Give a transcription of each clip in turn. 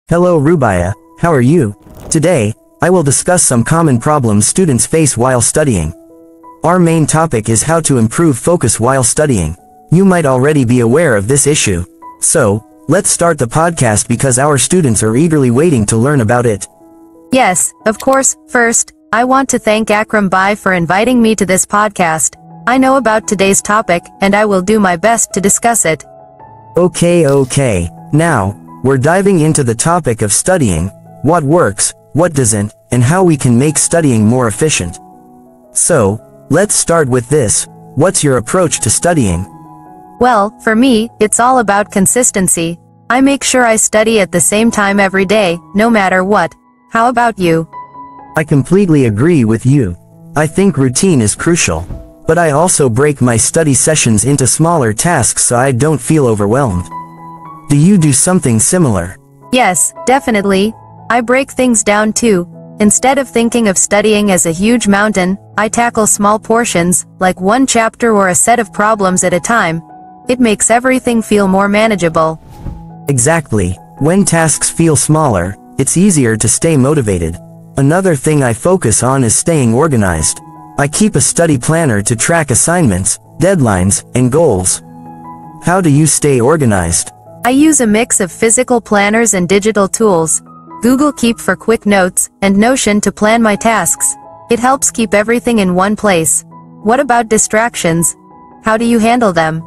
Hello Rubaya, how are you? Today, I will discuss some common problems students face while studying. Our main topic is how to improve focus while studying. You might already be aware of this issue. So, let's start the podcast because our students are eagerly waiting to learn about it. Yes, of course. First, I want to thank Akram Bhai for inviting me to this podcast. I know about today's topic, and I will do my best to discuss it. Okay. Now, we're diving into the topic of studying, what works, what doesn't, and how we can make studying more efficient. So, let's start with this. What's your approach to studying? Well, for me, it's all about consistency. I make sure I study at the same time every day, no matter what. How about you? I completely agree with you. I think routine is crucial. But I also break my study sessions into smaller tasks so I don't feel overwhelmed. Do you do something similar? Yes, definitely. I break things down too. Instead of thinking of studying as a huge mountain, I tackle small portions, like one chapter or a set of problems at a time. It makes everything feel more manageable. Exactly. When tasks feel smaller, it's easier to stay motivated. Another thing I focus on is staying organized. I keep a study planner to track assignments, deadlines, and goals. How do you stay organized? I use a mix of physical planners and digital tools. Google Keep for quick notes, and Notion to plan my tasks. It helps keep everything in one place. What about distractions? How do you handle them?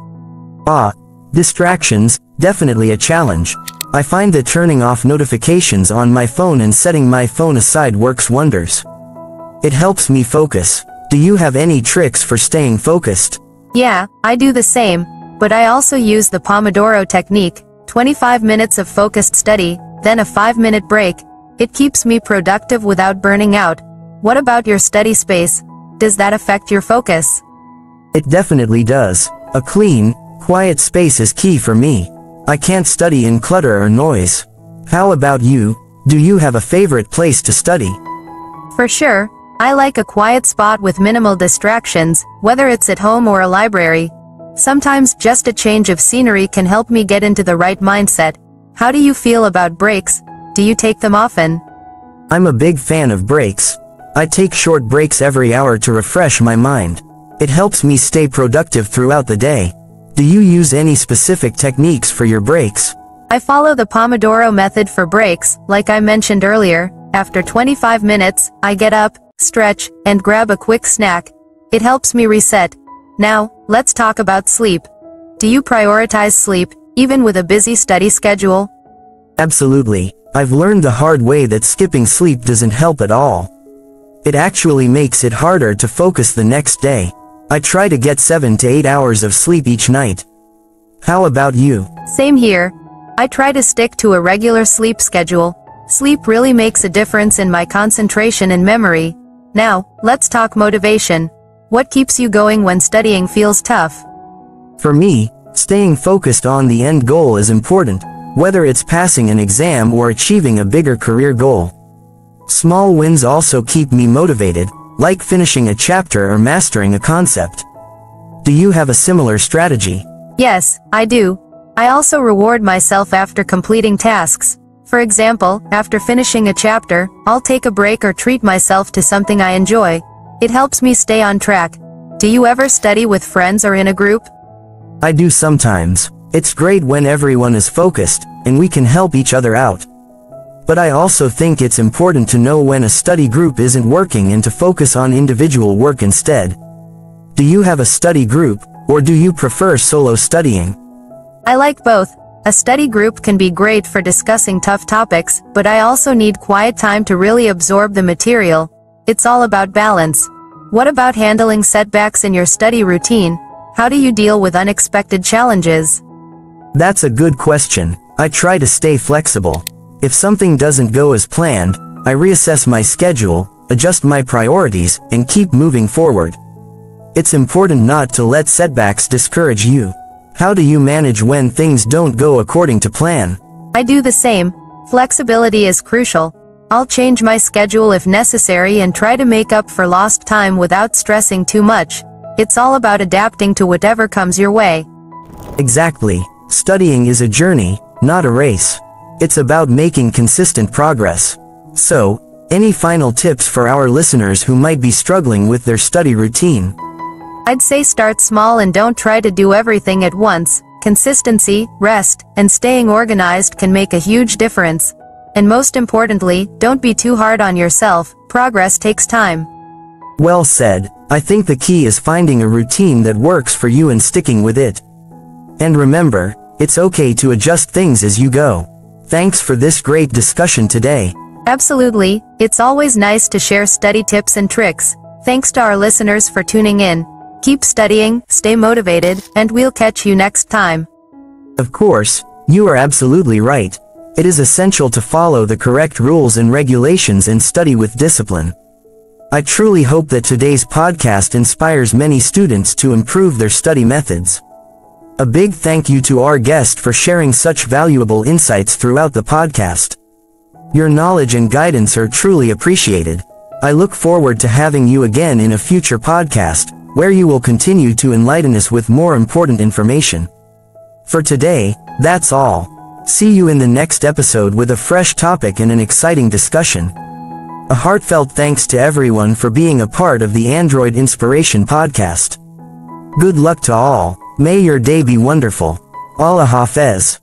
Distractions, definitely a challenge. I find that turning off notifications on my phone and setting my phone aside works wonders. It helps me focus. Do you have any tricks for staying focused? Yeah, I do the same, but I also use the Pomodoro technique, 25 minutes of focused study, then a 5-minute break. It keeps me productive without burning out. What about your study space? Does that affect your focus? It definitely does. A clean, quiet space is key for me. I can't study in clutter or noise. How about you? Do you have a favorite place to study? For sure. I like a quiet spot with minimal distractions, whether it's at home or a library. Sometimes just a change of scenery can help me get into the right mindset. How do you feel about breaks? Do you take them often? I'm a big fan of breaks. I take short breaks every hour to refresh my mind. It helps me stay productive throughout the day. Do you use any specific techniques for your breaks? I follow the Pomodoro method for breaks, like I mentioned earlier. After 25 minutes, I get up, stretch, and grab a quick snack. It helps me reset. Now, let's talk about sleep. Do you prioritize sleep, even with a busy study schedule? Absolutely. I've learned the hard way that skipping sleep doesn't help at all. It actually makes it harder to focus the next day. I try to get 7 to 8 hours of sleep each night. How about you? Same here. I try to stick to a regular sleep schedule. Sleep really makes a difference in my concentration and memory. Now, let's talk motivation. What keeps you going when studying feels tough? For me, staying focused on the end goal is important, whether it's passing an exam or achieving a bigger career goal. Small wins also keep me motivated, like finishing a chapter or mastering a concept. Do you have a similar strategy? Yes, I do. I also reward myself after completing tasks. For example, after finishing a chapter, I'll take a break or treat myself to something I enjoy. It helps me stay on track. Do you ever study with friends or in a group? I do sometimes. It's great when everyone is focused, and we can help each other out. But I also think it's important to know when a study group isn't working and to focus on individual work instead. Do you have a study group, or do you prefer solo studying? I like both. A study group can be great for discussing tough topics, but I also need quiet time to really absorb the material. It's all about balance. What about handling setbacks in your study routine? How do you deal with unexpected challenges? That's a good question. I try to stay flexible. If something doesn't go as planned, I reassess my schedule, adjust my priorities, and keep moving forward. It's important not to let setbacks discourage you. How do you manage when things don't go according to plan? I do the same. Flexibility is crucial. I'll change my schedule if necessary and try to make up for lost time without stressing too much. It's all about adapting to whatever comes your way. Exactly. Studying is a journey, not a race. It's about making consistent progress. So, any final tips for our listeners who might be struggling with their study routine? I'd say start small and don't try to do everything at once. Consistency, rest, and staying organized can make a huge difference. And most importantly, don't be too hard on yourself. Progress takes time. Well said. I think the key is finding a routine that works for you and sticking with it. And remember, it's okay to adjust things as you go. Thanks for this great discussion today. Absolutely, it's always nice to share study tips and tricks. Thanks to our listeners for tuning in. Keep studying, stay motivated, and we'll catch you next time. Of course, you are absolutely right. It is essential to follow the correct rules and regulations and study with discipline. I truly hope that today's podcast inspires many students to improve their study methods. A big thank you to our guest for sharing such valuable insights throughout the podcast. Your knowledge and guidance are truly appreciated. I look forward to having you again in a future podcast, where you will continue to enlighten us with more important information. For today, that's all. See you in the next episode with a fresh topic and an exciting discussion. A heartfelt thanks to everyone for being a part of the Android Inspiration Podcast. Good luck to all. May your day be wonderful. Allah Hafez.